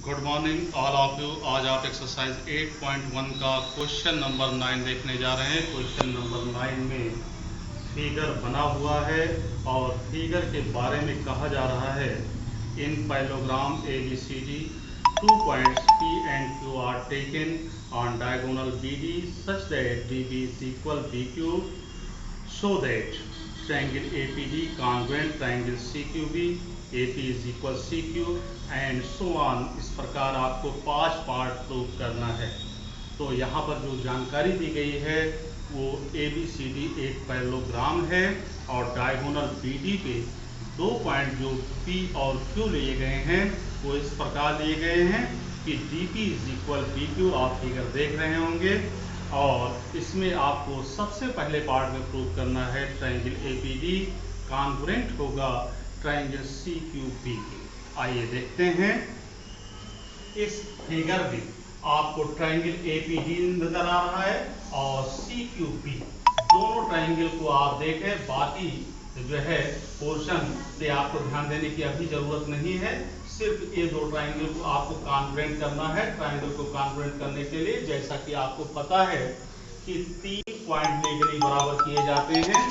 Good morning all of you. आज आप exercise 8.1 का क्वेश्चन नंबर 9 देखने जा रहे हैं। क्वेश्चन नंबर 9 में फिगर बना हुआ है और फिगर के बारे में कहा जा रहा है इन parallelogram A B C D 2 points P and Q are taken on diagonal BD such that DB is equal BQ so that triangle APD congruent triangle CQB AP is equal CQ and so on. इस प्रकार आपको 5 part prove करना है। तो यहाँ पर जो जानकारी दी गई है वो ABCD एक पैरेललोग्राम है और डायगोनल BD पे 2 पॉइंट जो P और Q लिए गए हैं वो इस प्रकार लिए गए हैं कि DP इज इक्वल BQ। आप फिगर देख रहे होंगे और इसमें आपको सबसे पहले पार्ट में प्रूव करना है ट्रायंगल APD कॉन्ग्रुएंट होगा ट्रायंगल CQB के। आइए देखते हैं। इस फिगर में आपको ट्रायंगल APD नजर आ रहा है और CQB दोनों ट्रायंगल को आप देखें। बाकी जो है पोर्शन से आपको ध्यान देने की अभी जरूरत नहीं है। सिर्फ ये दो ट्रायंगल को आपको कॉन्ग्रुएंट करना है। ट्रायंगल को कॉन्ग्रुएंट करने के लिए जैसा कि आपको पता है कि 3 पॉइंट लीगली बराबर किए जाते हैं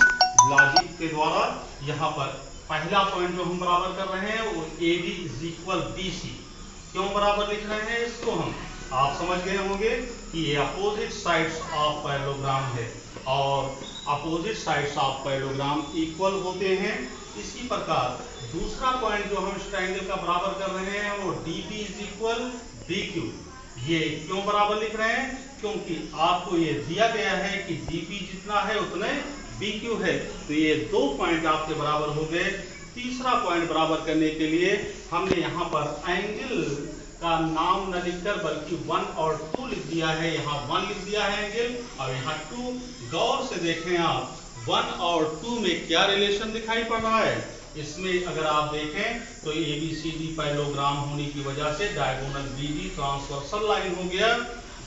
लॉजिक के द्वारा। यहाँ पर पहला पॉइंट जो हम बराबर कर रहे हैं वो AD इज इक्वल BC। क्यों बराबर लिख रहे हैं इसको हम, आप समझ गए होंगे कि ये अपोजिट साइड्स ऑफ पैरेललोग्राम है और opposite sides of parallelogram equal होते हैं। इसी प्रकार दूसरा पॉइंट जो हम इस ट्रायंगल का बराबर कर रहे हैं वो DP इज इक्वल BQ। ये क्यों बराबर लिख रहे हैं, क्योंकि आपको ये दिया गया है कि DP जितना है उतने BQ है। तो ये 2 पॉइंट आपके बराबर हो गए। तीसरा पॉइंट बराबर करने के लिए हमने यहाँ पर एंगल का नाम न लिखकर बल्कि 1 और 2 लिख दिया है। यहाँ 1 लिख दिया है एंगल और यहाँ 2। गौर से देखें आप 1 और 2 में क्या रिलेशन दिखाई पड़ रहा है। इसमें अगर आप देखें तो ABCD पैरेललोग्राम होने की वजह से डायगोनल BD ट्रांसवर्सल लाइन हो गया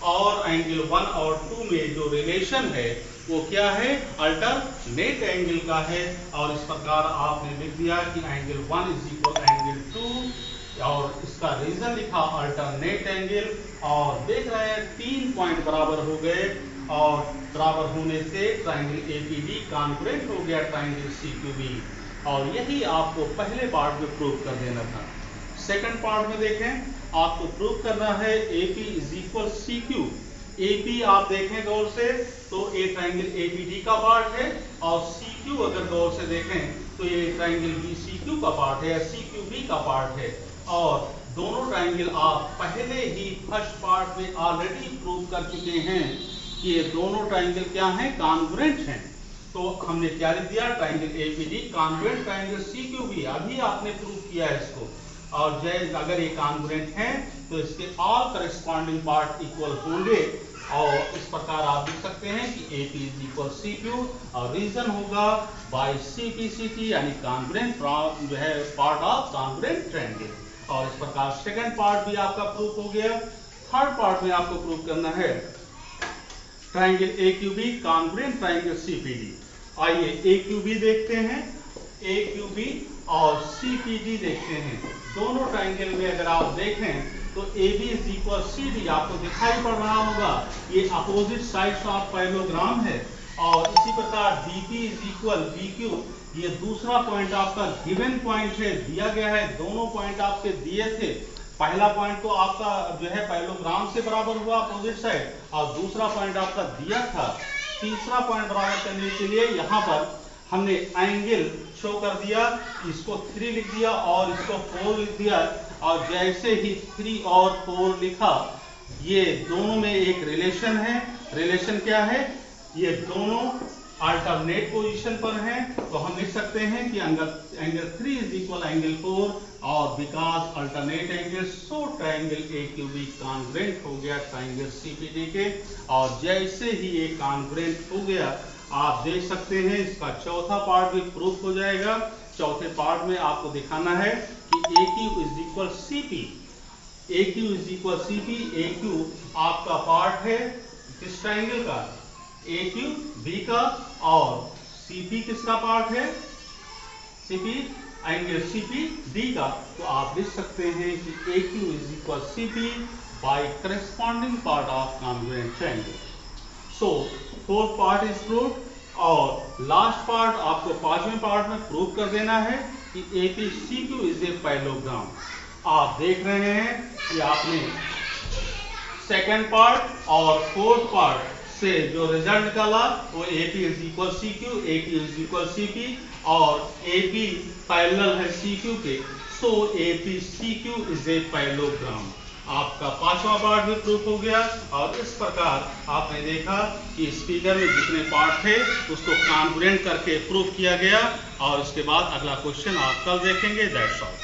और एंगल 1 और 2 में जो रिलेशन है वो क्या है, अल्टरनेट एंगल का है। और इस प्रकार आपने लिख दिया कि एंगल 1 इज इक्वल एंगल 2 और इसका रीजन लिखा अल्टरनेट एंगल। और देख रहे हैं 3 पॉइंट बराबर हो गए और बराबर होने से ट्रायंगल APD कॉन्ग्रुएंट हो गया ट्रायंगल CQB। और यही आपको पहले पार्ट में प्रूव कर देना था। सेकंड पार्ट में देखें, आपको प्रूव करना है AP is equal CQ। AP आप देखें गौर से तो ये ट्रायंगल APD का पार्ट है और CQ अगर गौर से देखें तो ये ट्रायंगल BCQ का पार्ट है या CQB का पार्ट है। और दोनों ट्रायंगल आप पहले ही फर्स्ट पार्ट में ऑलरेडी प्रूव कर चुके हैं कि ये दोनों ट्रायंगल क्या हैं, कॉन्ग्रुएंट हैं। तो हमने क्या लिख दिया, triangle APD congruent triangle CQB। अभी आपने प्रूव किया है इसको। और जैसे अगर ये कॉन्ग्रुएंट हैं तो इसके ऑल करस्पॉन्डिंग पार्ट इक्वल होंगे और इस प्रकार आप लिख सकते हैं कि AP इज इक्वल CQ और रीजन होगा बाय CPCT यानी कॉन्ग्रुएंट जो है पार्ट ऑफ कॉन्ग्रुएंट ट्रायंगल। और इस प्रकार सेकंड पार्ट भी आपका प्रूफ हो गया। थर्ड पार्ट में आपको प्रूफ करना है triangle AQB congruent triangle CPD। आइए AQB देखते हैं, AQB और CPD देखते हैं। दोनों ट्रायंगल में अगर आप देखें तो AB इज इक्वल CD आपको दिखाई पड़ रहा होगा। ये अपोजिट साइड्स ऑफ पैरेललोग्राम है। और इसी प्रकार DP इज इक्वल BQ। ये दूसरा पॉइंट आपका गिवन पॉइंट है, दिया गया है। दोनों पॉइंट आपके दिए थे। पहला पॉइंट तो आपका जो है पैरेललोग्राम से बराबर हुआ अपोजिट साइड और दूसरा पॉइंट आपका दिया था। तीसरा पॉइंट बराबर करने के लिए यहाँ पर हमने एंगल शो कर दिया, इसको 3 लिख दिया और इसको 4 लिख दिया। और जैसे ही 3 और 4 लिखा ये दोनों में एक रिलेशन है। रिलेशन क्या है, ये दोनों अल्टरनेट पोजीशन पर हैं। तो हम लिख सकते हैं कि एंगल 3 इज इक्वल एंगल 4 और because alternate angle so triangle AQB congruent हो गया ट्रायंगल CPD के। और जैसे ही ये कॉन्ग्रुएंट हो गया आप देख सकते हैं इसका चौथा पार्ट भी प्रूफ हो जाएगा। चौथे पार्ट में आपको दिखाना है कि AQ is equal CP। AQ is equal CP। AQ आपका पार्ट है किस ट्रायंगल का, AQB का। और CP किसका पार्ट है, CP एंगल CP D का, तो आप लिख सकते हैं कि AQ is equal CP by corresponding part of congruent triangle. So fourth part is prove, और लास्ट पार्ट आपको पांचवें पार्ट में प्रूव कर देना है कि APCQ इज ए पैरेललोग्राम। आप देख रहे हैं कि आपने सेकेंड पार्ट और फोर्थ पार्ट से जो रिजल्ट निकाला वो AP is equal CQ, AQ is equal CP, और AP पैरेलल है CQ के, सो APCQ इज ए पैरेललोग्राम। आपका पांचवा पार्ट भी प्रूफ हो गया, और इस प्रकार आपने देखा कि स्पीकर में जितने पार्ट थे उसको कॉन्ग्रुएंट करके प्रूफ किया गया। और इसके बाद अगला क्वेश्चन आप कल देखेंगे। That's all.